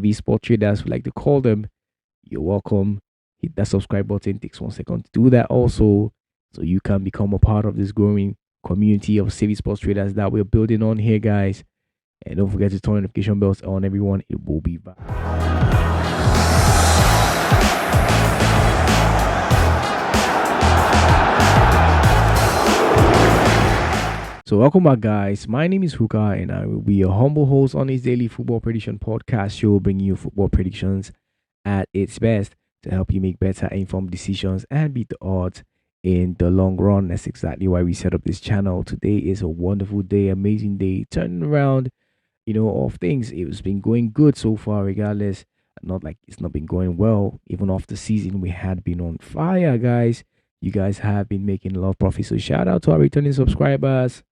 V sport traders, we like to call them. You're welcome. Hit that subscribe button. Takes 1 second to do that also, so you can become a part of this growing community of savvy sports traders that we're building on here, guys. And don't forget to turn notification bells on, everyone. It will be back. So welcome back, guys. My name is Huka, and I will be your humble host on this daily football prediction podcast show, bringing you football predictions at its best to help you make better informed decisions and beat the odds in the long run. That's exactly why we set up this channel. Today is a wonderful day, amazing day, turning around, of things. It's been going good so far, regardless. Not like it's not been going well. Even off the season, we had been on fire, guys. You guys have been making a lot of profit. So shout out to our returning subscribers.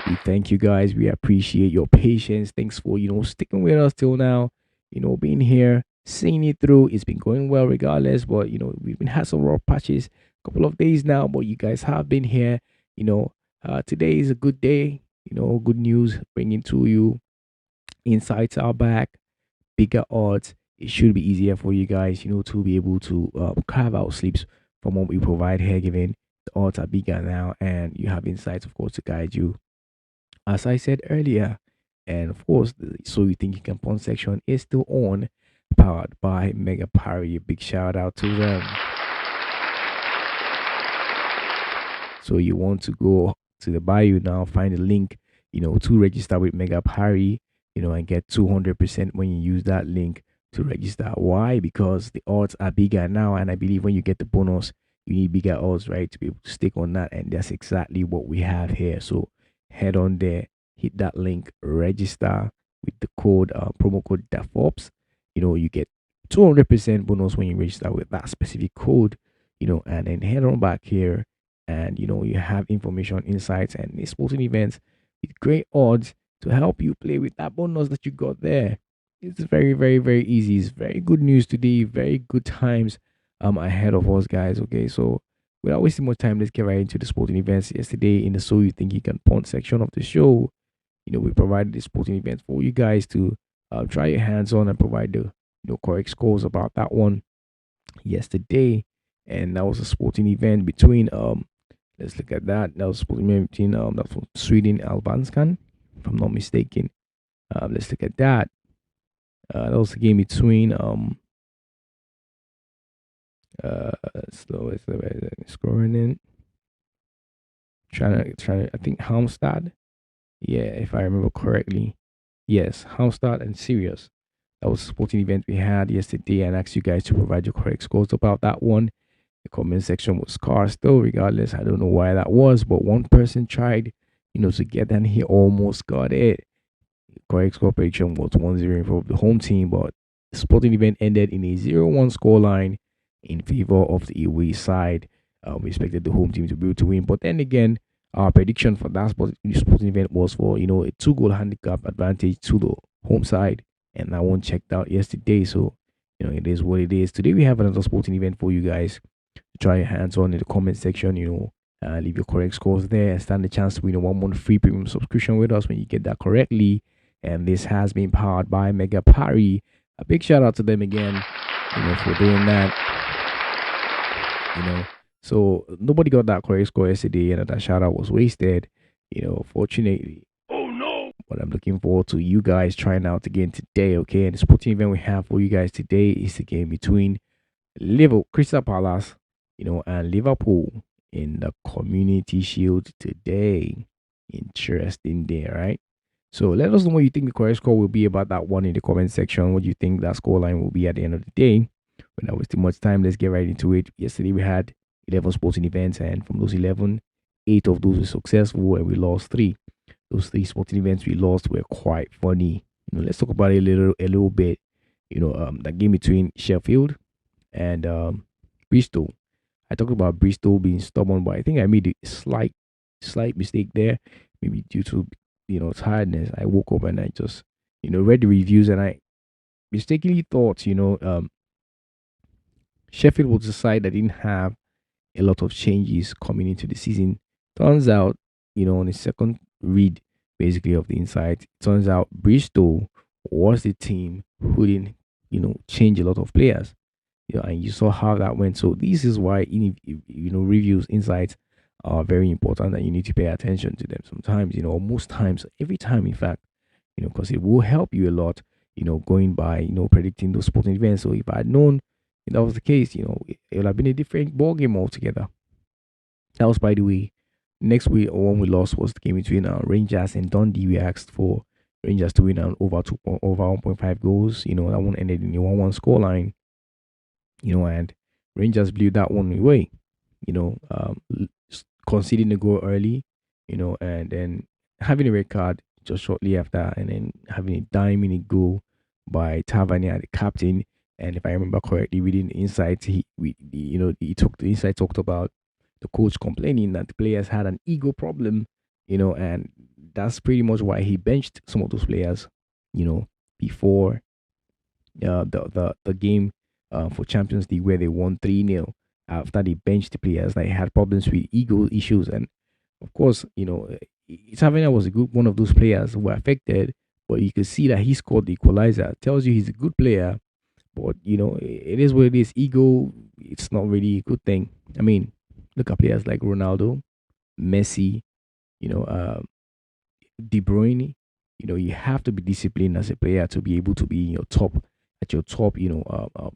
We thank you guys. We appreciate your patience. Thanks for, sticking with us till now, being here, seeing it through. It's been going well regardless, but, we've been had some raw patches a couple of days now, but you guys have been here. Today is a good day, good news bringing to you. Insights are back, bigger odds. It should be easier for you guys, to be able to carve out sleeps from what we provide here, given the odds are bigger now, and you have insights, of course, to guide you as I said earlier. And of course, So You Think You Can Pawn section is still on, powered by Mega Parry. A big shout out to them. So you want to go to the bio now, find the link, to register with Mega Parry, and get 200% when you use that link to register. Why? Because the odds are bigger now, and I believe when you get the bonus, you need bigger odds, right, to be able to stick on that, and that's exactly what we have here. So head on there, hit that link, register with the code promo code DAFOPS. You get 200% bonus when you register with that specific code. And then head on back here, and you have information, insights, and sporting events with great odds to help you play with that bonus that you got there. It's very, very, very easy. It's very good news today. Very good times ahead of us, guys. Okay, so without wasting more time, let's get right into the sporting events. Yesterday in the So You Think You Can Punt section of the show, we provided the sporting events for you guys to try your hands on and provide the correct scores about that one yesterday. And that was a sporting event between let's look at that. That was a sporting event between that's from Sweden Albanskan, if I'm not mistaken. Let's look at that. That was a game between slow scrolling in. Trying to I think Halmstad. Yeah, if I remember correctly. Yes, Halmstad and Sirius. That was a sporting event we had yesterday, and asked you guys to provide your correct scores about that one. The comment section was scarce though, regardless. I don't know why that was, but one person tried, to get that, and he almost got it. Correct score prediction was 1-0 in favor of the home team, but the sporting event ended in a 0-1 scoreline in favor of the away side. We expected the home team to be able to win, but then again, our prediction for that sporting event was for a 2-goal handicap advantage to the home side, and that one checked out yesterday. So it is what it is. Today we have another sporting event for you guys to try your hands on in the comment section. Leave your correct scores there and stand the chance to win a 1 month free premium subscription with us when you get that correctly. And this has been powered by Mega Parry. A big shout out to them again, for doing that. So nobody got that correct score yesterday, and that shout out was wasted. Fortunately. Oh no! But I'm looking forward to you guys trying out again today, okay? And the sporting event we have for you guys today is the game between Liverpool, Crystal Palace, and Liverpool in the Community Shield today. Interesting day, right? So let us know what you think the correct score will be about that one in the comment section. What do you think that score line will be at the end of the day? Without wasting much time, let's get right into it. Yesterday we had 11 sporting events, and from those 11, 8 of those were successful, and we lost 3. Those 3 sporting events we lost were quite funny. Let's talk about it a little bit. That game between Sheffield and Bristol. I talked about Bristol being stubborn, but I think I made a slight mistake there, maybe due to tiredness. I woke up and I just read the reviews, and I mistakenly thought Sheffield was a side that didn't have a lot of changes coming into the season. Turns out, on the second read, basically of the insight. It turns out Bristol was the team who didn't, change a lot of players. And you saw how that went. So this is why reviews, insights are very important, and you need to pay attention to them. Sometimes, or most times, every time, in fact, because it will help you a lot. Going by predicting those sporting events. So if I had known that was the case, it would have been a different ball game altogether. That was, by the way, next week one we lost was the game between Rangers and Dundee. We asked for Rangers to win over 1.5 goals. That one ended in a 1-1 scoreline. And Rangers blew that one away. Conceding the goal early. And then having a red card just shortly after, and then having a dime-minute goal by Tavernier, the captain. And if I remember correctly, reading the insight, the insight talked about the coach complaining that the players had an ego problem, and that's pretty much why he benched some of those players, before the game for Champions League where they won 3-0 after they benched the players that had problems with ego issues. And of course, Tavernier was a good one of those players who were affected, but you could see that he scored the equalizer. It tells you he's a good player, but it is what it is. Ego, it's not really a good thing. I mean, look at players like Ronaldo, Messi, you know, uh, De Bruyne. You have to be disciplined as a player to be able to be in your top at your top,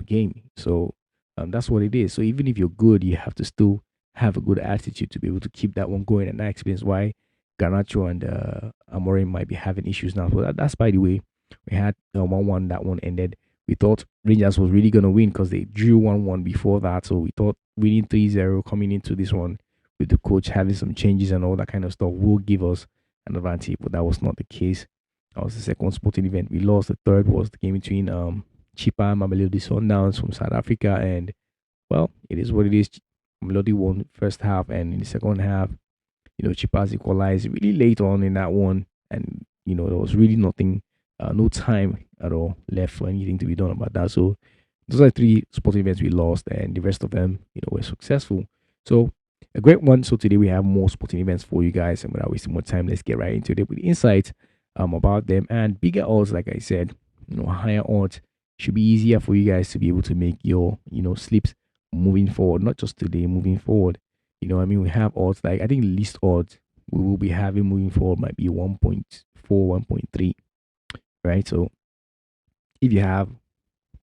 game. So that's what it is. So even if you're good, you have to still have a good attitude to be able to keep that one going. And that explains why Garnacho and Amorim might be having issues now. So that's by the way, we had 1-1. That one ended. We thought Rangers was really gonna win because they drew 1-1 before that. So we thought winning 3-0 coming into this one with the coach having some changes and all that kind of stuff will give us an advantage, but that was not the case. That was the second sporting event we lost. The third was the game between Chipa Mamelodi Sundowns from South Africa, and well, it is what it is. Mamelodi won first half, and in the second half, Chipas equalized really late on in that one, and there was really nothing, no time at all left for anything to be done about that. So those are three sporting events we lost, and the rest of them, were successful. So a great one. So today we have more sporting events for you guys, and without wasting more time, let's get right into it with insights about them and bigger odds. Like I said, higher odds should be easier for you guys to be able to make your sleeps moving forward, not just today, moving forward. We have odds like I think the least odds we will be having moving forward might be 1.4, 1.3, right? So if you have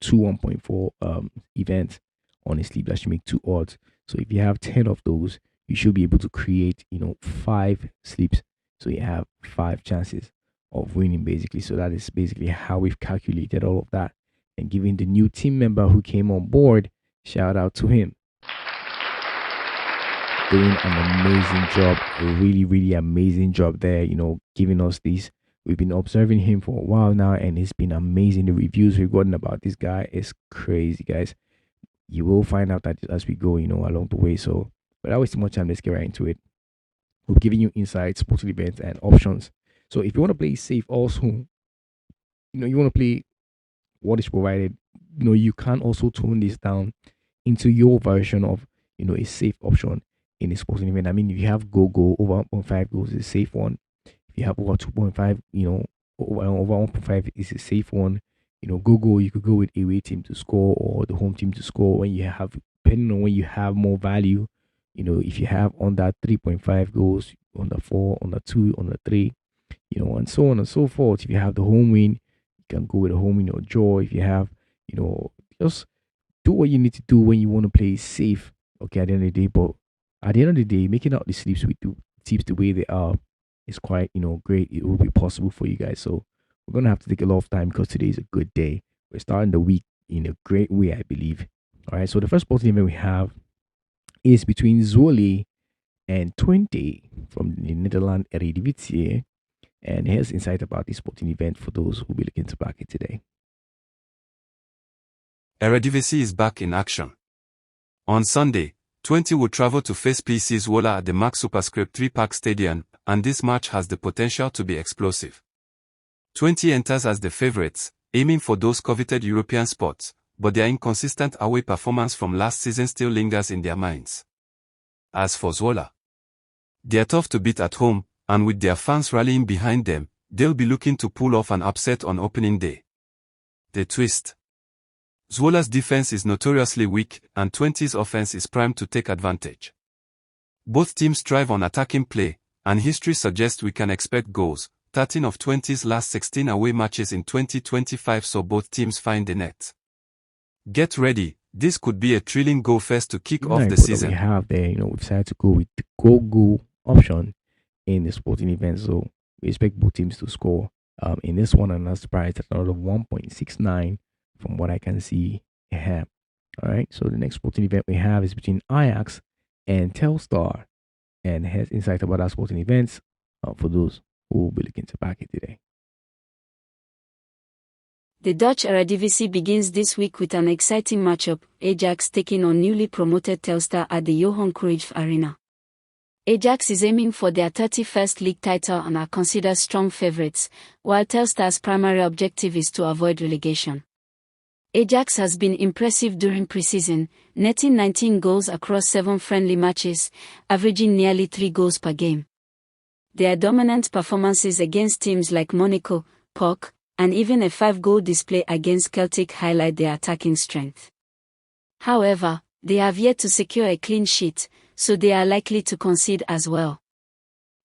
two 1.4 events on a sleep, that should make two odds. So if you have 10 of those, you should be able to create, five sleeps. So you have five chances of winning basically. So that is basically how we've calculated all of that. And giving the new team member who came on board, shout out to him. Doing an amazing job, a really, really amazing job there, giving us this. We've been observing him for a while now, and it's been amazing. The reviews we've gotten about this guy is crazy, guys. You will find out that as we go, along the way. So, without wasting more time, let's get right into it. We're giving you insights, sporting events, and options. So, if you want to play safe, also, you want to play what is provided, you can also tone this down into your version of, a safe option in a sporting event. I mean, if you have go over 1.5 goals, is a safe one. If you have over 2.5, over 1.5 is a safe one. Go, you could go with away team to score or the home team to score when you have, depending on when you have more value. If you have on that 3.5 goals, on the 4, on the 2, on the 3, and so on and so forth. If you have the home win, you can go with a home win or draw. If you have, just do what you need to do when you want to play safe. Okay, at the end of the day, but at the end of the day, making out the sleeps with the tips the way they are is quite, great. It will be possible for you guys. So we're gonna have to take a lot of time because today is a good day. We're starting the week in a great way, I believe. All right. So the first sporting event we have is between Zwolle and Twente from the Netherlands Eredivisie. And here's insight about this sporting event for those who will be looking to back it today. Eredivisie is back in action. On Sunday, Twente will travel to face PSV Zwolle at the Max Superscript 3-Park Stadium, and this match has the potential to be explosive. Twente enters as the favorites, aiming for those coveted European spots, but their inconsistent away performance from last season still lingers in their minds. As for Zwolle, they are tough to beat at home, and with their fans rallying behind them, they'll be looking to pull off an upset on opening day. The twist. Zwola's defense is notoriously weak, and 20's offense is primed to take advantage. Both teams thrive on attacking play, and history suggests we can expect goals. 13 of 20's last 16 away matches in 2025 saw both teams find the net. Get ready, this could be a thrilling goal fest to kick off the season. We have there, we decided to go with the goal option in the sporting event, so we expect both teams to score. In this one, and that's priced at another 1.69 from what I can see here. All right, so the next sporting event we have is between Ajax and Telstar, and has insight about our sporting events for those who will be looking to back it today. The Dutch Eredivisie begins this week with an exciting matchup, Ajax taking on newly promoted Telstar at the Johan Cruyff Arena. Ajax is aiming for their 31st league title and are considered strong favourites, while Telstar's primary objective is to avoid relegation. Ajax has been impressive during pre-season, netting 19 goals across 7 friendly matches, averaging nearly 3 goals per game. Their dominant performances against teams like Monaco, PAOK, and even a 5-goal display against Celtic highlight their attacking strength. However, they have yet to secure a clean sheet, so they are likely to concede as well.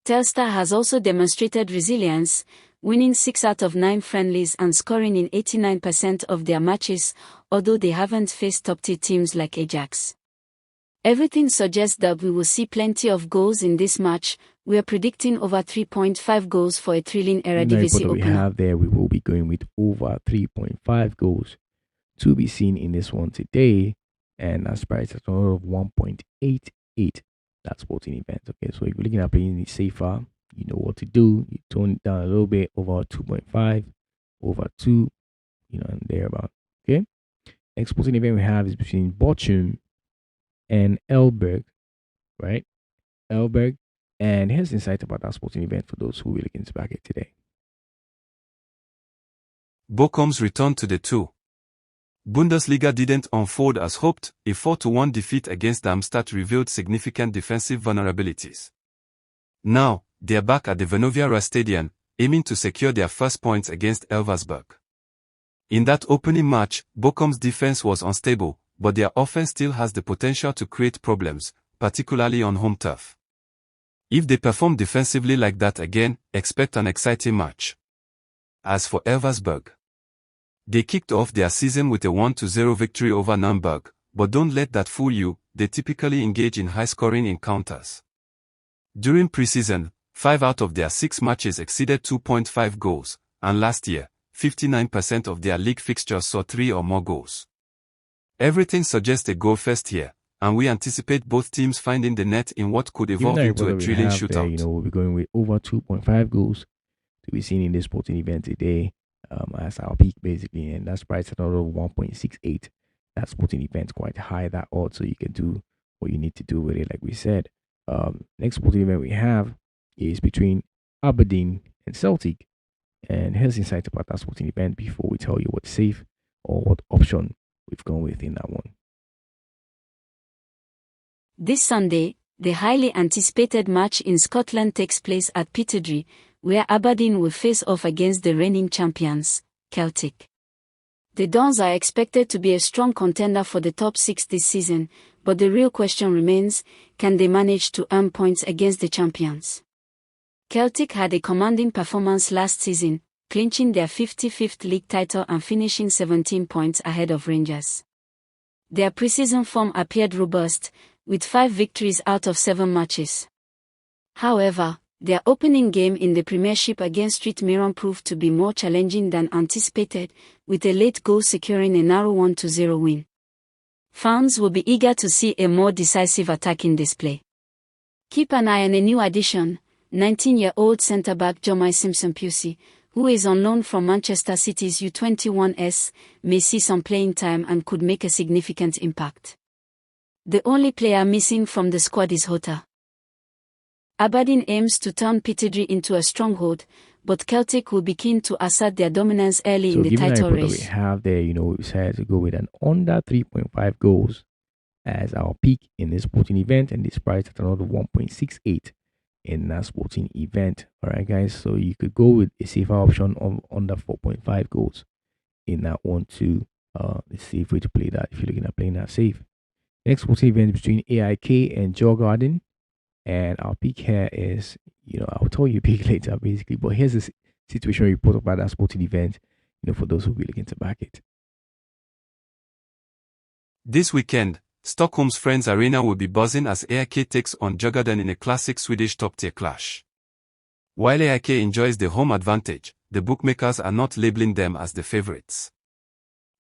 Telstar has also demonstrated resilience, winning 6 out of 9 friendlies and scoring in 89% of their matches, although they haven't faced top-tier teams like Ajax. Everything suggests that we will see plenty of goals in this match. We are predicting over 3.5 goals for a thrilling Eredivisie opener. We have there, we will be going with over 3.5 goals to be seen in this one today, and that's priced at another of 1.88. That's sporting event. Okay, so if you're looking at playing it safer, you know what to do. You tone it down a little bit, over 2.5, over 2, and thereabout. Okay, next sporting event we have is between Bochum and Elberg, right? Elberg. And here's insight about that sporting event for those who will looking to back it today. Bochum's return to the 2. Bundesliga didn't unfold as hoped. A 4-1 defeat against Darmstadt revealed significant defensive vulnerabilities. Now, they're back at the Vonovia Stadium, aiming to secure their first points against Elversberg. In that opening match, Bochum's defense was unstable, but their offense still has the potential to create problems, particularly on home turf. If they perform defensively like that again, expect an exciting match. As for Elversberg, they kicked off their season with a 1-0 victory over Nürnberg, but don't let that fool you, they typically engage in high-scoring encounters. During preseason, 5 out of their 6 matches exceeded 2.5 goals, and last year, 59% of their league fixtures saw 3 or more goals. Everything suggests a goal fest here, and we anticipate both teams finding the net in what could evolve into a thrilling shootout. We'll be going with over 2.5 goals to be seen in this sporting event today, as our peak basically, and that's priced at another 1.68. That sporting event quite high, that odds, so you can do what you need to do with it, like we said. Next sporting event we have is between Aberdeen and Celtic, and here's insight about that sporting event before we tell you what's safe or what option we've gone with in that one. This Sunday, the highly anticipated match in Scotland takes place at Pittodrie, where Aberdeen will face off against the reigning champions, Celtic. The Dons are expected to be a strong contender for the top 6 this season, but the real question remains, can they manage to earn points against the champions? Celtic had a commanding performance last season, clinching their 55th league title and finishing 17 points ahead of Rangers. Their preseason form appeared robust, with 5 victories out of 7 matches. However, their opening game in the Premiership against Street Miron proved to be more challenging than anticipated, with a late goal securing a narrow 1-0 win. Fans will be eager to see a more decisive attacking display. Keep an eye on a new addition, 19-year-old centre-back Jomai Simpson-Pusey, who is on loan from Manchester City's U21s, may see some playing time and could make a significant impact. The only player missing from the squad is Jota. Aberdeen aims to turn Pittodrie into a stronghold, but Celtic will be keen to assert their dominance early in the title race. We have there, we decided to go with an under 3.5 goals as our peak in this sporting event, and this price at another 1.68. in that sporting event. All right, guys. So you could go with a safer option of under 4.5 goals in that one too. The safe way to play that if you're looking at playing that safe. Next sporting event between AIK and Joe Garden. And our pick here is, I'll tell you pick later basically. But here's the situation report about that sporting event, for those who will be looking to back it. This weekend, Stockholm's Friends Arena will be buzzing as AIK takes on Djurgården in a classic Swedish top-tier clash. While AIK enjoys the home advantage, the bookmakers are not labeling them as the favorites.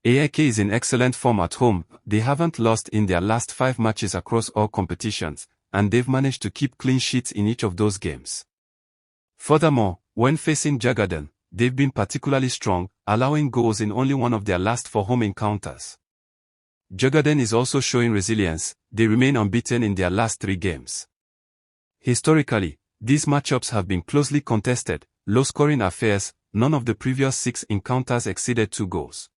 AIK is in excellent form at home. They haven't lost in their last 5 matches across all competitions, and they've managed to keep clean sheets in each of those games. Furthermore, when facing Djurgården, they've been particularly strong, allowing goals in only one of their last 4 home encounters. Djurgården is also showing resilience. They remain unbeaten in their last 3 games. Historically, these matchups have been closely contested, low-scoring affairs. None of the previous 6 encounters exceeded 2 goals.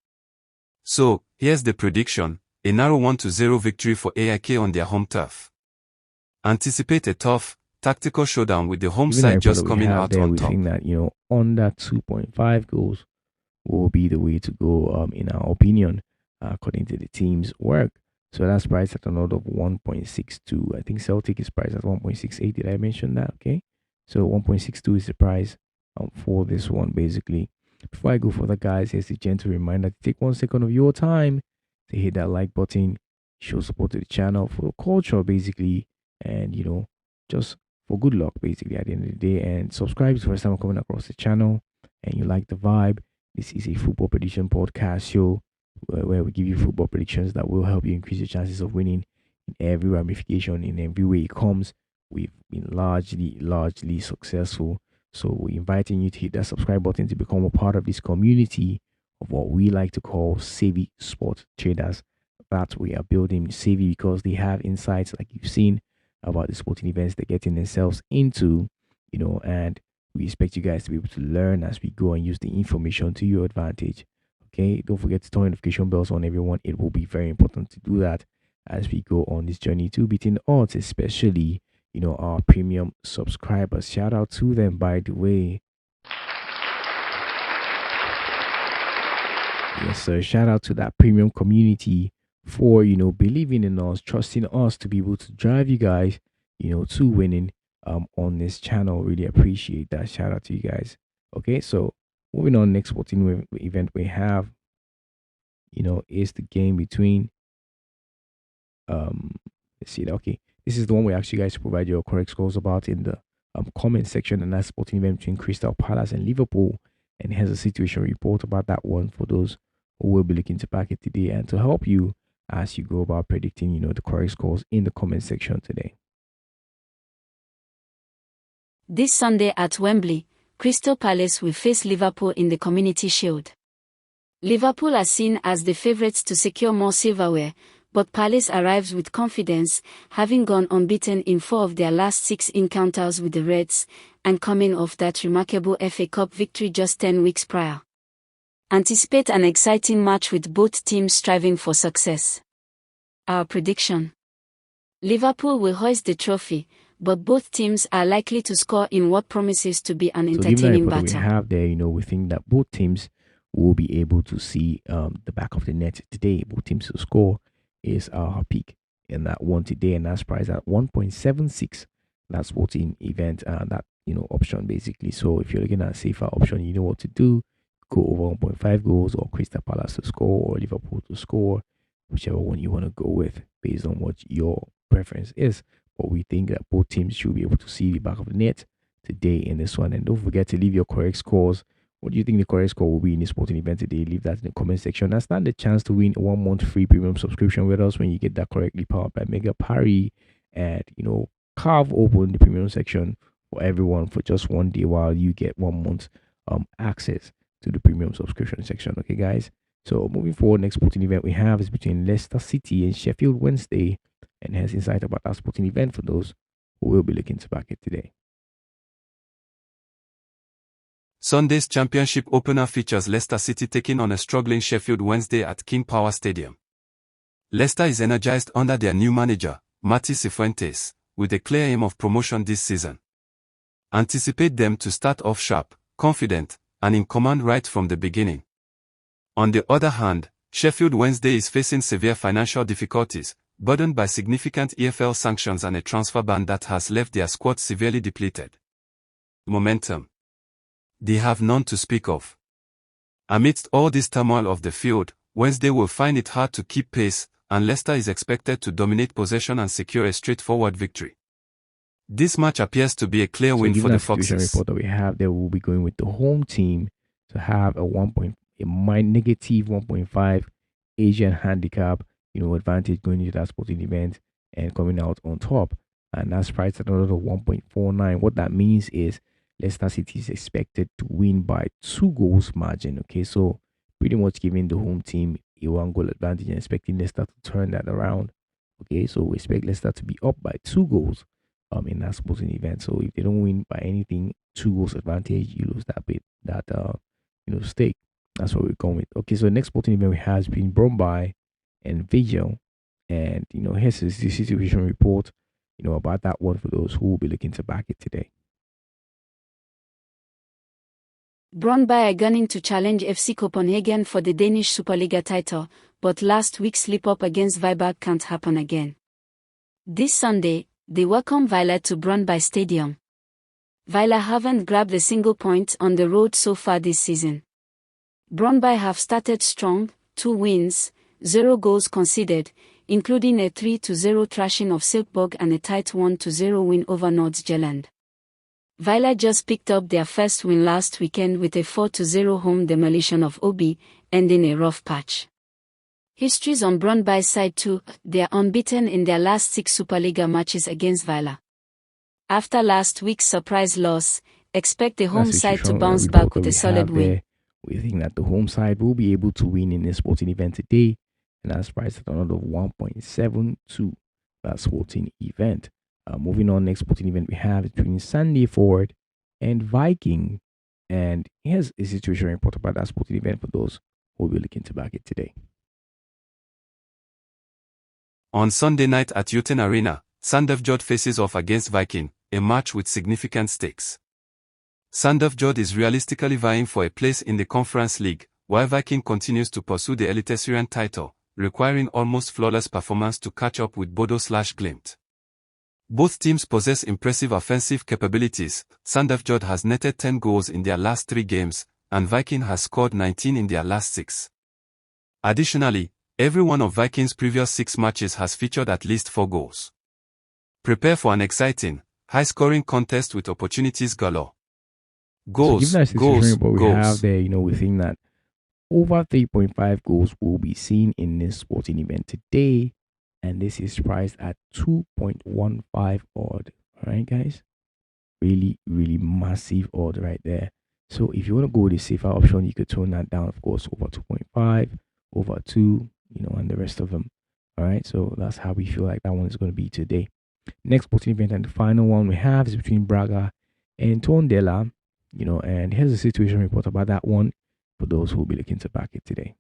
So, here's the prediction: a narrow 1-0 victory for AIK on their home turf. Anticipate a tough, tactical showdown with the home side just coming out on top. We think that, under 2.5 goals will be the way to go, in our opinion, according to the team's work. So that's priced at a note of 1.62. I think Celtic is priced at 1.68. Did I mention that? Okay. So 1.62 is the price for this one, basically. Before I go further, guys, here's a gentle reminder to take 1 second of your time to hit that like button, show support to the channel for the culture, basically, and, just for good luck, basically, at the end of the day. And subscribe if it's the first time coming across the channel and you like the vibe. This is a football prediction podcast show where we give you football predictions that will help you increase your chances of winning in every ramification, in every way it comes. We've been largely successful. So we're inviting you to hit that subscribe button to become a part of this community of what we like to call savvy sport traders. That we are building savvy because they have insights, like you've seen, about the sporting events they're getting themselves into, and we expect you guys to be able to learn as we go and use the information to your advantage. Okay, don't forget to turn notification bells on, everyone. It will be very important to do that as we go on this journey to beating the odds, especially, our premium subscribers. Shout out to them, by the way. Yes, sir. Shout out to that premium community for, believing in us, trusting us to be able to drive you guys, to winning on this channel. Really appreciate that. Shout out to you guys. Okay, so moving on, next sporting event we have, is the game between let's see. Okay, this is the one we ask you guys to provide your correct scores about in the comment section, and that's sporting event between Crystal Palace and Liverpool. And here's a situation report about that one for those who will be looking to back it today, and to help you as you go about predicting, the correct scores in the comment section today. This Sunday at Wembley, Crystal Palace will face Liverpool in the Community Shield. Liverpool are seen as the favourites to secure more silverware, but Palace arrives with confidence, having gone unbeaten in 4 of their last 6 encounters with the Reds, and coming off that remarkable FA Cup victory just 10 weeks prior. Anticipate an exciting match with both teams striving for success. Our prediction: Liverpool will hoist the trophy, but both teams are likely to score in what promises to be an entertaining battle. We have there, we think that both teams will be able to see the back of the net today. Both teams will score is our pick in that one today, and that's priced at 1.76. That sporting event, that option basically. So if you're looking at a safer option, you know what to do. Go over 1.5 goals, or Crystal Palace to score, or Liverpool to score, whichever one you want to go with based on what your preference is. But we think that both teams should be able to see the back of the net today in this one. And don't forget to leave your correct scores. What do you think the correct score will be in the sporting event today? Leave that in the comment section. And stand the chance to win a 1-month free premium subscription with us when you get that correctly, powered by Mega Parry. And carve open the premium section for everyone for just 1 day, while you get 1 month access to the premium subscription section. Okay, guys. So moving forward, next sporting event we have is between Leicester City and Sheffield Wednesday, and has insight about that sporting event for those who will be looking to back it today. Sunday's championship opener features Leicester City taking on a struggling Sheffield Wednesday at King Power Stadium. Leicester is energized under their new manager, Mati Cifuentes, with a clear aim of promotion this season. Anticipate them to start off sharp, confident, and in command right from the beginning. On the other hand, Sheffield Wednesday is facing severe financial difficulties, burdened by significant EFL sanctions and a transfer ban that has left their squad severely depleted. Momentum. They have none to speak of. Amidst all this turmoil of the field, Wednesday will find it hard to keep pace, and Leicester is expected to dominate possession and secure a straightforward victory. This match appears to be a clear win for the Foxes. Given the situation report that we have there, we'll be going with the home team to have a negative 1.5 Asian handicap, advantage going into that sporting event and coming out on top. And that's priced at another 1.49. What that means is Leicester City is expected to win by 2 goals margin. Okay, so pretty much giving the home team a 1 goal advantage and expecting Leicester to turn that around. Okay, so we expect Leicester to be up by 2 goals in that sporting event. So if they don't win by anything, 2 goals advantage, you lose that bit, that stake. That's what we're going with. Okay, so the next sporting event we have has been Bromby and Vigil. And here's the situation report, about that one for those who will be looking to back it today. Brøndby are gunning to challenge FC Copenhagen for the Danish Superliga title, but last week's slip-up against Viborg can't happen again. This Sunday, they welcome Vejle to Brøndby Stadium. Vejle haven't grabbed a single point on the road so far this season. Brøndby have started strong, 2 wins, 0 goals conceded, including a 3-0 thrashing of Silkeborg and a tight 1-0 win over Nordsjælland. Vejle just picked up their first win last weekend with a 4-0 home demolition of OB, ending a rough patch. History's on Brøndby's side too. They are unbeaten in their last 6 Superliga matches against Vejle. After last week's surprise loss, expect the home side to bounce back with a solid win. We think that the home side will be able to win in this sporting event today, and that's priced at another 1.72. That sporting event. Moving on, next sporting event we have is between Sunday Forward and Viking. And here's a situation report about that sporting event for those who will be looking to back it today. On Sunday night at Jotun Arena, Sandefjord faces off against Viking, a match with significant stakes. Sandefjord is realistically vying for a place in the Conference League, while Viking continues to pursue the Eliteserien title, requiring almost flawless performance to catch up with Bodo/Glimt. Both teams possess impressive offensive capabilities. Sandefjord has netted 10 goals in their last 3 games, and Viking has scored 19 in their last 6. Additionally, every one of Viking's previous 6 matches has featured at least 4 goals. Prepare for an exciting, high-scoring contest with opportunities galore. Goals, so given goals, what we goals. have there, we think that over 3.5 goals will be seen in this sporting event today. And this is priced at 2.15 odd. Alright, guys? Really, really massive odd right there. So if you want to go with the safer option, you could tone that down, of course, over 2.5, over 2, and the rest of them. Alright, so that's how we feel like that one is going to be today. Next sporting event and the final one we have is between Braga and Tondela. And here's a situation report about that one for those who will be looking to back it today.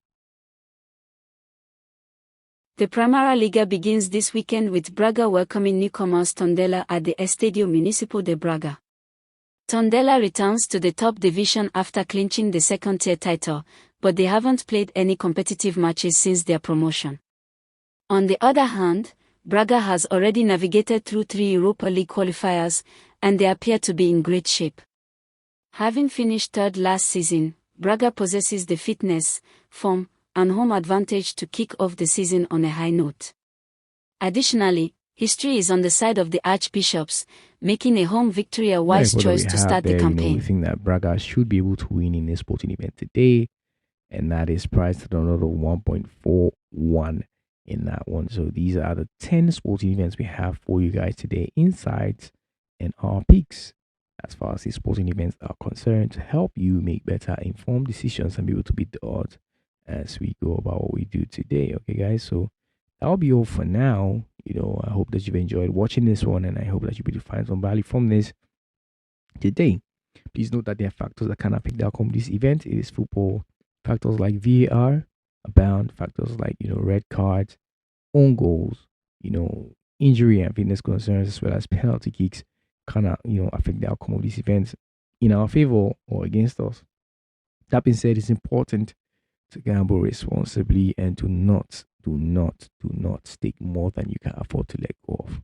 The Primera Liga begins this weekend with Braga welcoming newcomers Tondela at the Estadio Municipal de Braga. Tondela returns to the top division after clinching the second-tier title, but they haven't played any competitive matches since their promotion. On the other hand, Braga has already navigated through 3 Europa League qualifiers, and they appear to be in great shape. Having finished 3rd last season, Braga possesses the fitness, form, and home advantage to kick off the season on a high note. Additionally, history is on the side of the Archbishops, making a home victory a wise choice to start the campaign. We think that Braga should be able to win in this sporting event today, and that is priced at another 1.41 in that one. So these are the 10 sporting events we have for you guys today, insights and our picks as far as these sporting events are concerned, to help you make better informed decisions and be able to beat the odds as we go about what we do today. Okay, guys, so that'll be all for now. I hope that you've enjoyed watching this one, and I hope that you'll be able to find some value from this today. Please note that there are factors that can affect the outcome of this event. It is football. Factors like VAR abound. Factors like red cards, own goals, injury and fitness concerns, as well as penalty kicks kind of affect the outcome of these events in our favor or against us. That being said, it's important to gamble responsibly and do not stake more than you can afford to let go of.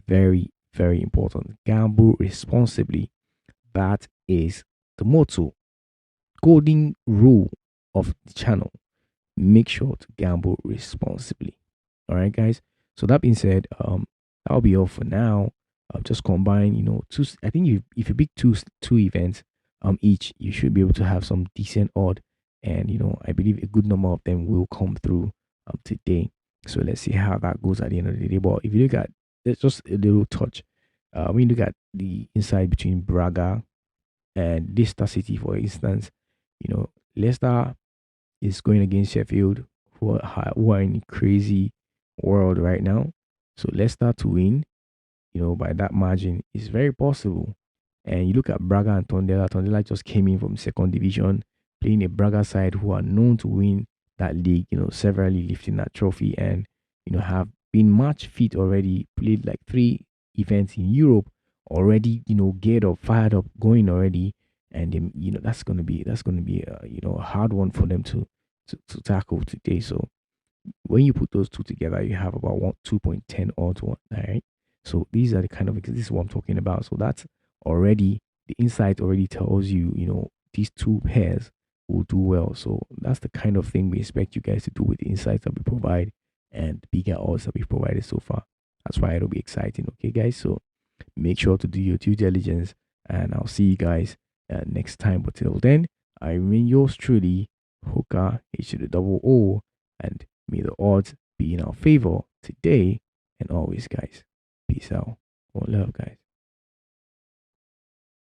Very, very important. Gamble responsibly. That is the motto, golden rule of the channel. Make sure to gamble responsibly. All right, guys. So that being said, that'll be all for now. Just combine, two. I think if you pick two events, each, you should be able to have some decent odd, and I believe a good number of them will come through today. So let's see how that goes at the end of the day. But if you look at, there's just a little touch. When you look at the inside between Braga and Leicester City, for instance, Leicester is going against Sheffield, who are in a crazy world right now. So Leicester to win, by that margin is very possible. And you look at Braga and Tondela. Tondela just came in from second division, playing a Braga side who are known to win that league, severally lifting that trophy and, have been match fit already, played like 3 events in Europe already, geared up, fired up, going already. And that's gonna be a hard one for them to tackle today. So when you put those two together, you have about 2.10 odds one. All right. So these are the kind of, this is what I'm talking about. So that's already, the insight already tells you, these two pairs will do well. So that's the kind of thing we expect you guys to do with the insights that we provide and bigger odds that we've provided so far. That's why it'll be exciting. Okay, guys. So make sure to do your due diligence, and I'll see you guys next time. But till then, I remain yours truly, Hoka H to the double O, and may the odds be in our favor today and always, guys. Peace out. One love, guys.